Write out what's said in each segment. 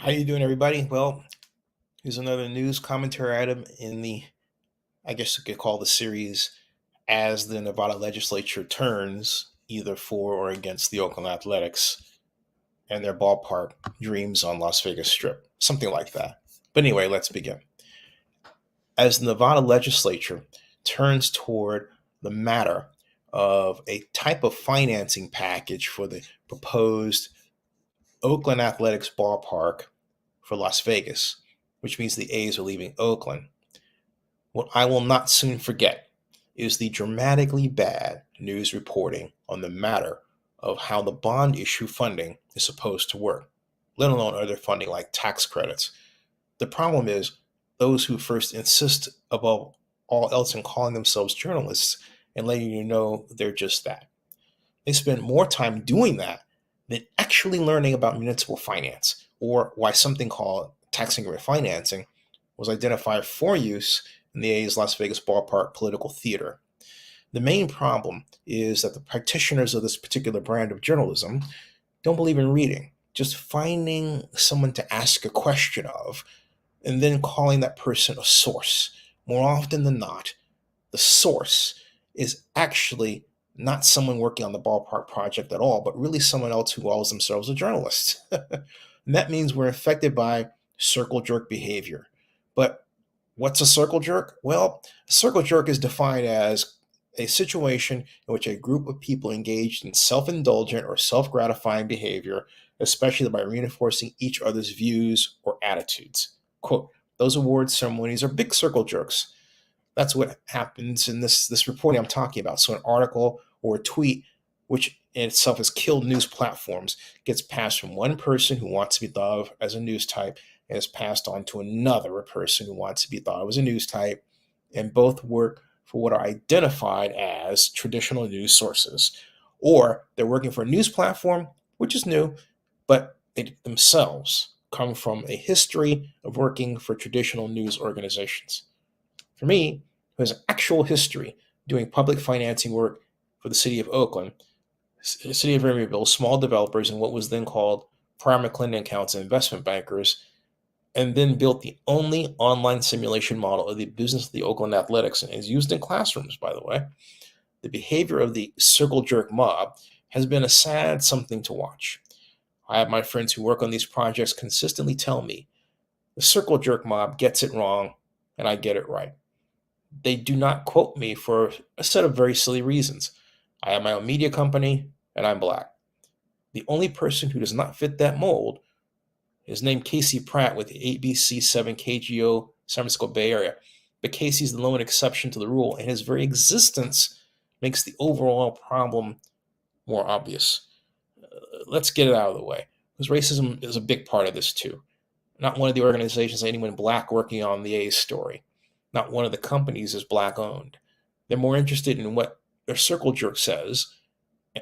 How you doing, everybody? Well, here's another news commentary item in the, I guess you could call the series, as the Nevada Legislature turns either for or against the Oakland Athletics and their ballpark dreams on Las Vegas Strip, something like that. But anyway, let's begin. As the Nevada Legislature turns toward the matter of a type of financing package for the proposed Oakland Athletics Ballpark for Las Vegas, which means the A's are leaving Oakland. What I will not soon forget is the dramatically bad news reporting on the matter of how the bond issue funding is supposed to work, let alone other funding like tax credits. The problem is those who first insist above all else in calling themselves journalists and letting you know they're just that. They spend more time doing that than actually learning about municipal finance or why something called tax increment financing was identified for use in the A's Las Vegas ballpark political theater. The main problem is that the practitioners of this particular brand of journalism don't believe in reading, just finding someone to ask a question of and then calling that person a source. More often than not, the source is actually not someone working on the ballpark project at all, but really someone else who calls themselves a journalist. And that means we're affected by circle jerk behavior. But what's a circle jerk? Well, a circle jerk is defined as a situation in which a group of people engaged in self indulgent or self gratifying behavior, especially by reinforcing each other's views or attitudes. Quote, those award ceremonies are big circle jerks. That's what happens in this reporting I'm talking about. So an article or a tweet, which in itself has killed news platforms, gets passed from one person who wants to be thought of as a news type and is passed on to another person who wants to be thought of as a news type, and both work for what are identified as traditional news sources. Or they're working for a news platform, which is new, but they themselves come from a history of working for traditional news organizations. For me, who has an actual history doing public financing work for the city of Oakland, the city of Emeryville, small developers, and what was then called prior McClendon accounts and investment bankers, and then built the only online simulation model of the business of the Oakland Athletics, and is used in classrooms, by the way. The behavior of the circle jerk mob has been a sad something to watch. I have my friends who work on these projects consistently tell me the circle jerk mob gets it wrong, and I get it right. They do not quote me for a set of very silly reasons. I have my own media company, and I'm black. The only person who does not fit that mold is named Casey Pratt with the ABC7 KGO San Francisco Bay Area. But Casey's the lone exception to the rule, and his very existence makes the overall problem more obvious. Let's get it out of the way, because racism is a big part of this too. Not one of the organizations anyone black working on the A's story. Not one of the companies is black owned. They're more interested in what their circle jerk says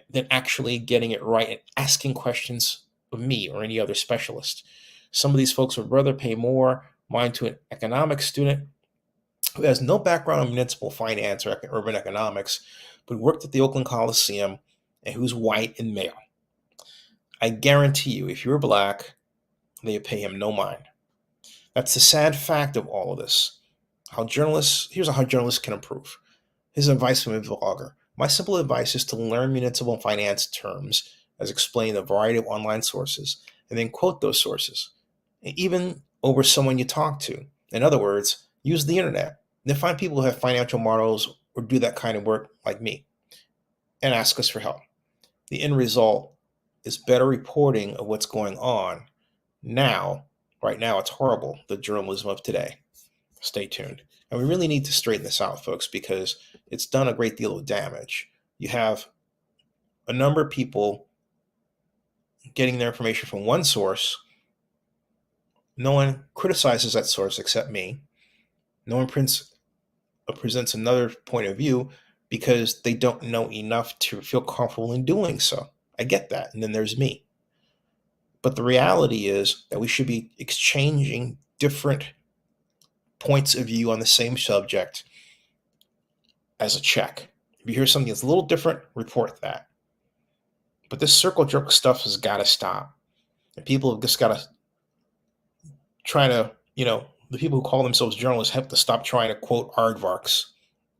than actually getting it right and asking questions of me or any other specialist. Some of these folks would rather pay more mind to an economics student who has no background in municipal finance or urban economics, but worked at the Oakland Coliseum and who's white and male. I guarantee you, if you're black, they pay him no mind. That's the sad fact of all of this. Here's how journalists can improve. Here's advice from a vlogger. My simple advice is to learn municipal finance terms as explained in a variety of online sources, and then quote those sources, even over someone you talk to. In other words, use the internet. Then find people who have financial models or do that kind of work like me, and ask us for help. The end result is better reporting of what's going on now. Right now, it's horrible, the journalism of today. Stay tuned. And we really need to straighten this out, folks, because it's done a great deal of damage. You have a number of people getting their information from one source. No one criticizes that source except me. No one presents another point of view because they don't know enough to feel comfortable in doing so. I get that. And then there's me. But the reality is that we should be exchanging different points of view on the same subject as a check. If you hear something that's a little different, report that. But this circle jerk stuff has got to stop. And people have just got to trying to, the people who call themselves journalists have to stop trying to quote aardvarks.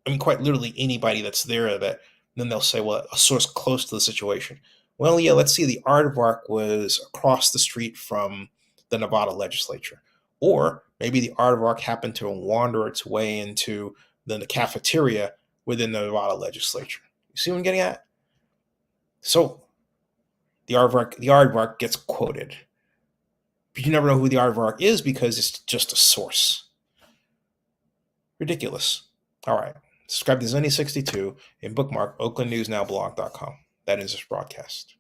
I mean, quite literally anybody that's there that then they'll say, well, a source close to the situation. Well, yeah, let's see. The aardvark was across the street from the Nevada legislature. Or maybe the aardvark happened to wander its way into the cafeteria within the Nevada legislature. You see what I'm getting at? So the aardvark gets quoted. But you never know who the aardvark is because it's just a source. Ridiculous. All right. Subscribe to Zenny62 and bookmark oaklandnewsnowblog.com. That is this broadcast.